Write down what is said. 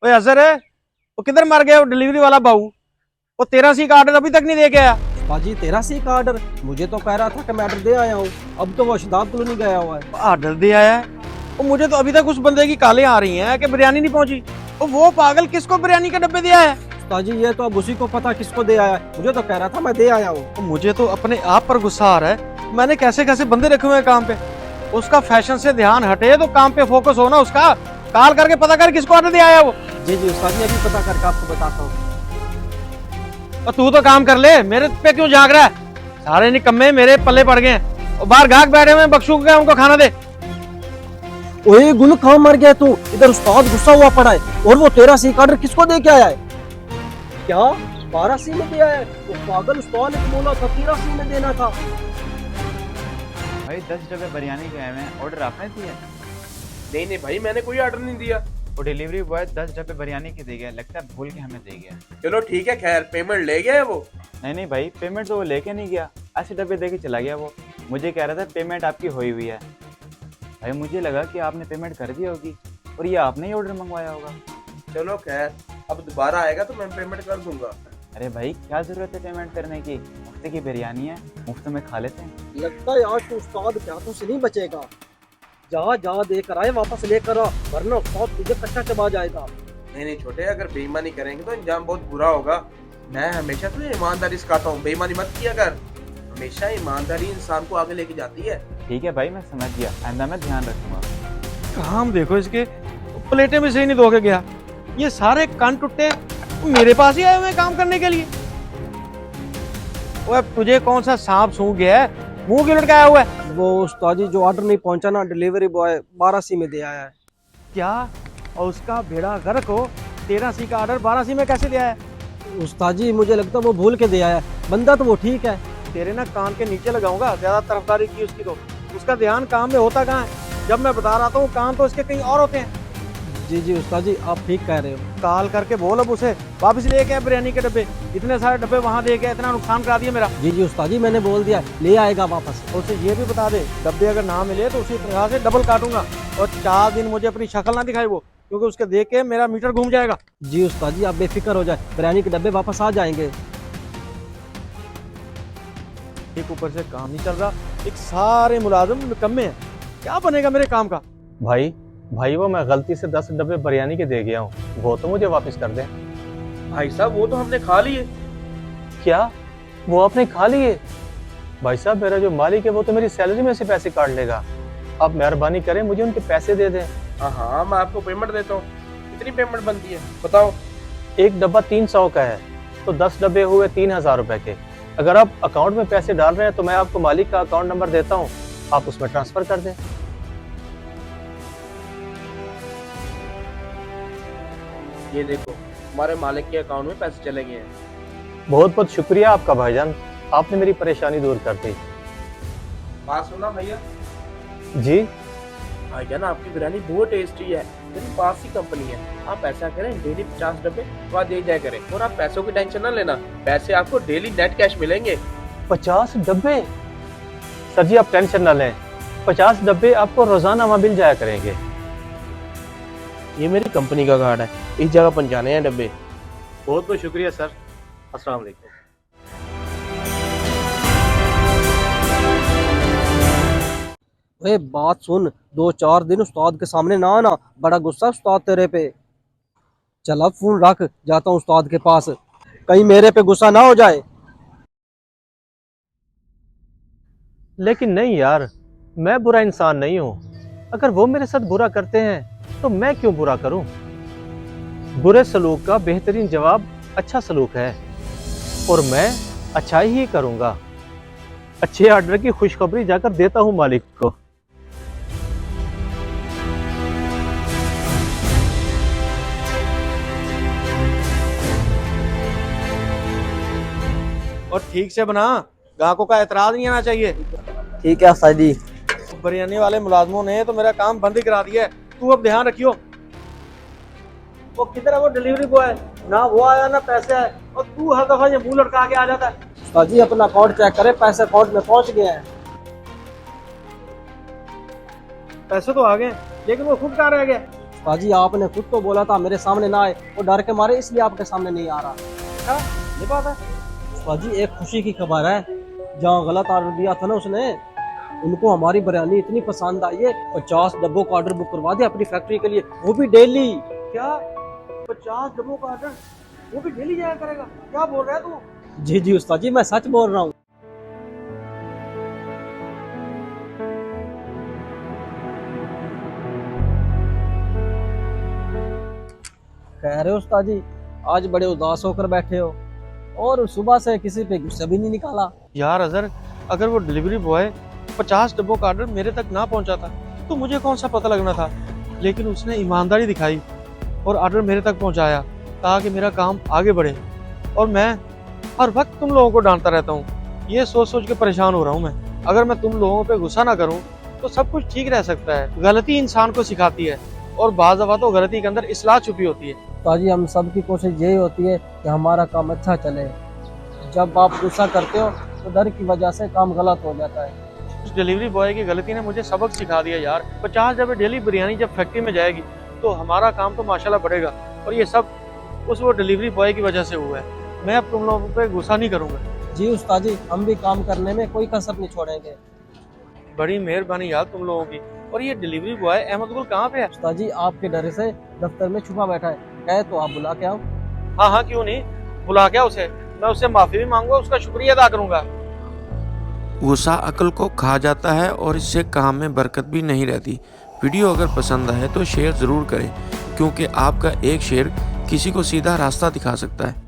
ओए अजहर है, वो किधर मर गया वो डिलीवरी वाला बाबू? वो 13C का ऑर्डर अभी तक नहीं दे के आया। बाजी 13C का ऑर्डर? मुझे तो कह रहा था कि मैं ऑर्डर दे आया हूँ। अब तो वो शदाब कॉलोनी गया हुआ है। ऑर्डर दे आया है? वो मुझे तो अभी तक उस बंदे की कालें आ रही हैं कि बिरयानी नहीं पहुंची। वो पागल किसको बिरयानी के डब्बे दिया है? बाजी ये तो अब उसी को पता किसको दे आया है। मुझे तो कह रहा था मैं दे आया हूँ। मुझे तो अपने आप पर गुस्सा आ रहा है। मैंने कैसे कैसे बंदे रखे हुए हैं काम पे। उसका फैशन से ध्यान हटे तो काम पे फोकस हो ना उसका। कॉल करके पता कर किसको ऑर्डर दिया है वो। जी जी उस्ताद जी, अभी पता करके आपको बताता हूँ। और तू तो काम कर ले, मेरे पे क्यों झांक रहा है? सारे निकम्मे मेरे पल्ले पड़ गए हैं और बाहर गाहक बैठे हुए हैं, बख्शू के उनको खाना दे। ओए गुल कहाँ मर गया तू? इधर उस्ताद गुस्सा हुआ पड़ा है। और वो 13C का ऑर्डर किसको दे के आया है? क्या 12C में दिया है? वो पागल उस्ताद ने बोला था 13C में देना था। भाई 10 डब्बे बिरयानी के आए हैं, ऑर्डर आपने दिया? नहीं नहीं भाई, मैंने कोई ऑर्डर नहीं दिया। वो डिलीवरी बॉय 10 डब्बे बिरयानी के दे गया, लगता है भूल के हमें दे गया। चलो ठीक है, खैर पेमेंट ले गया है वो। नहीं भाई, पेमेंट तो वो लेके नहीं गया, ऐसे डब्बे दे के चला गया। वो मुझे कह रहा था पेमेंट आपकी हुई हुई है। भाई मुझे लगा कि आपने पेमेंट कर दी होगी और ये आपने ही ऑर्डर मंगवाया होगा। चलो खैर, अब दोबारा आएगा तो मैं पेमेंट कर दूंगा। अरे भाई क्या जरूरत है पेमेंट करने की, मुफ्त की बिरयानी है, मुफ्त में खा लेते हैं। लगता है आज तो उस्ताद प्यासों से नहीं बचेगा। जा जा देकर आए, वापस लेकर आ, वरना उस्ताद तुझे कच्चा चबा जाएगा। नहीं नहीं छोटे, अगर बेईमानी करेंगे तो अंजाम बहुत बुरा होगा। मैं हमेशा तुझे ईमानदारी सिखाता हूँ, बेईमानी मत किया कर। हमेशा ईमानदारी इंसान को आगे लेके जाती है। ठीक है भाई, मैं समझ गया, आइंदा मैं ध्यान रखूंगा। काम देखो इसके, प्लेटें भी सही नहीं धो के गया। ये सारे कान टुट्टे मेरे पास ही आए हुए हैं काम करने के लिए। ओए तुझे कौन सा सांप सूंघ गया है, मुंह क्यों लटकाया हुआ है? वो उस्ताद जी जो ऑर्डर नहीं पहुंचा ना, डिलीवरी बॉय 12C में दे आया है। क्या? और उसका बेड़ा गर्क हो, 13C का ऑर्डर 12C में कैसे दिया है? उस्ताद जी मुझे लगता है वो भूल के दे आया है। बंदा तो वो ठीक है। तेरे ना कान के नीचे लगाऊंगा, ज्यादा तरफदारी की उसकी तो। उसका ध्यान काम में होता कहाँ है? जब मैं बता रहा हूँ काम तो इसके कहीं और होते हैं। जी जी उस्ताद जी आप ठीक कह रहे हो। कॉल करके बोल अब उसे वापस लेके आए बिरयानी के डब्बे। इतने सारे डब्बे वहां दे के इतना नुकसान करा दिया मेरा। जी जी उस्ताद जी मैंने बोल दिया, ले आएगा वापस। और उसे ये भी बता दे, डब्बे अगर ना मिले तो उसी तरह से डबल काटूंगा। और 4 दिन मुझे अपनी शक्ल ना दिखाई वो, क्योंकि उसके देख के मेरा मीटर घूम जाएगा। जी उस्ताद जी आप बेफिक्र हो जाए, बिरयानी के डब्बे वापस आ जाएंगे। एक ऊपर से काम नहीं चल रहा, एक सारे मुलाजिम निकम्मे हैं। क्या बनेगा मेरे काम का? भाई वो मैं गलती से 10 डब्बे बिरयानी के दे गया हूँ, वो तो मुझे वापस कर दे। भाई साहब वो तो हमने खा लिए। क्या वो आपने खा लिए? भाई साहब मेरा जो मालिक है वो तो मेरी सैलरी में से पैसे काट लेगा। आप मेहरबानी करें मुझे उनके पैसे दे दें। हाँ हाँ, मैं आपको पेमेंट देता हूँ। कितनी पेमेंट बनती है बताओ? एक डब्बा 300 का है तो 10 डब्बे हुए 3000 रुपए के। अगर आप अकाउंट में पैसे डाल रहे हैं तो मैं आपको मालिक का अकाउंट नंबर देता हूँ, आप उसमें ट्रांसफर कर दें। ये देखो, हमारे मालिक के अकाउंट में पैसे चले गए हैं। बहुत बहुत शुक्रिया आपका भाईजान, आपने मेरी परेशानी दूर कर दी। बात सुना भैया? जी भाईजान आपकी बिरयानी बहुत टेस्टी है, लेकिन पास ही कंपनी है। आप ऐसा करें, डेली 50 डब्बे वहाँ दे जाया करें और आप पैसों की टेंशन ना लेना। पैसे आपको डेली नेट कैश मिलेंगे। 50 डब्बे? सर जी आप टेंशन ना लें, 50 डब्बे आपको रोजाना वहाँ मिल जाया करेंगे। ये मेरी कंपनी का कार्ड है, इस जगह पहुँचाने हैं डब्बे। बहुत बहुत शुक्रिया सर, अस्सलाम वालेकुम। ए बात सुन, 2-4 दिन उस्ताद के सामने ना आना, बड़ा गुस्सा उस्ताद तेरे पे। चल अब फोन रख, जाता हूँ उस्ताद के पास, कहीं मेरे पे गुस्सा ना हो जाए। लेकिन नहीं यार, मैं बुरा इंसान नहीं हूँ। अगर वो मेरे साथ बुरा करते हैं तो मैं क्यों बुरा करूँ? बुरे सलूक का बेहतरीन जवाब अच्छा सलूक है और मैं अच्छा ही करूँगा। अच्छे ऑर्डर की खुशखबरी जाकर देता हूँ मालिक को। और ठीक से बना, ग्राहकों का एतराज नहीं आना चाहिए। ठीक है उस्ताद जी। बिरयानी वाले मुलाजमों ने तो मेरा काम बंद ही करा दिया है। तू अब ध्यान रखियो। वो किधर है वो डिलीवरी बॉय? ना वो आया ना पैसे आए, और तू हर दफा ये मुंह लटका के आ जाता है। उस्ताद जी अपना अकाउंट चेक करें, पैसे अकाउंट में पहुंच गए हैं। पैसे तो आ गए, लेकिन वो खुद कहाँ रह गया? उस्ताद जी आपने खुद तो बोला था मेरे सामने ना आए, वो डर के मारे इसलिए आपके सामने नहीं आ रहा। क्या ये बात है? उस्ताद जी एक खुशी की खबर है, जहाँ गलत ऑर्डर दिया था ना उसने, उनको हमारी बिरयानी इतनी पसंद आई है, 50 डब्बों का ऑर्डर बुक करवा दिया अपनी फैक्ट्री के लिए, वो भी डेली। क्या 50 डब्बों का ऑर्डर वो भी डेली जाया करेगा? क्या बोल रहा है तू? जी जी उस्ताद जी मैं सच बोल रहा हूँ। कह रहे हो उस्ताद जी आज बड़े उदास होकर बैठे हो, और सुबह से किसी पे गुस्सा भी नहीं निकाला। यार अजहर, अगर वो डिलीवरी बॉय 50 डब्बों का ऑर्डर मेरे तक ना पहुंचाता तो मुझे कौन सा पता लगना था, लेकिन उसने ईमानदारी दिखाई और ऑर्डर मेरे तक पहुंचाया ताकि मेरा काम आगे बढ़े। और मैं हर वक्त तुम लोगों को डांटता रहता हूँ, ये सोच सोच के परेशान हो रहा हूँ मैं। अगर मैं तुम लोगों पे गुस्सा ना करूँ तो सब कुछ ठीक रह सकता है। गलती इंसान को सिखाती है और बाज़ दफा तो गलती के अंदर इस्लाह छुपी होती है। उस्ताद जी हम सब की कोशिश यही होती है कि हमारा काम अच्छा चले, जब आप गुस्सा करते हो तो डर की वजह से काम गलत हो जाता है। उस डिलीवरी बॉय की गलती ने मुझे सबक सिखा दिया यार। 50 डब्बे डेली बिरयानी जब फैक्ट्री में जाएगी तो हमारा काम तो माशाल्लाह बढ़ेगा, और ये सब उस वो डिलीवरी बॉय की वजह से हुआ है। मैं अब तुम लोगों पे गुस्सा नहीं करूंगा। जी उस्ताद जी हम भी काम करने में कोई कसर नहीं छोड़ेंगे। बड़ी मेहरबानी यार तुम लोगों की। और ये डिलीवरी बॉय अहमद गुल कहाँ पे है? उस्ताद जी आपके डर से दफ्तर में छुपा बैठा है, कहे तो आप बुला के आओ। हाँ हाँ क्यों नहीं, बुला के उसे, मैं उससे माफी भी मांगूंगा, उसका शुक्रिया अदा करूंगा। गुस्सा अक्ल को खा जाता है और इससे काम में बरकत भी नहीं रहती। वीडियो अगर पसंद आए तो शेयर ज़रूर करें, क्योंकि आपका एक शेयर किसी को सीधा रास्ता दिखा सकता है।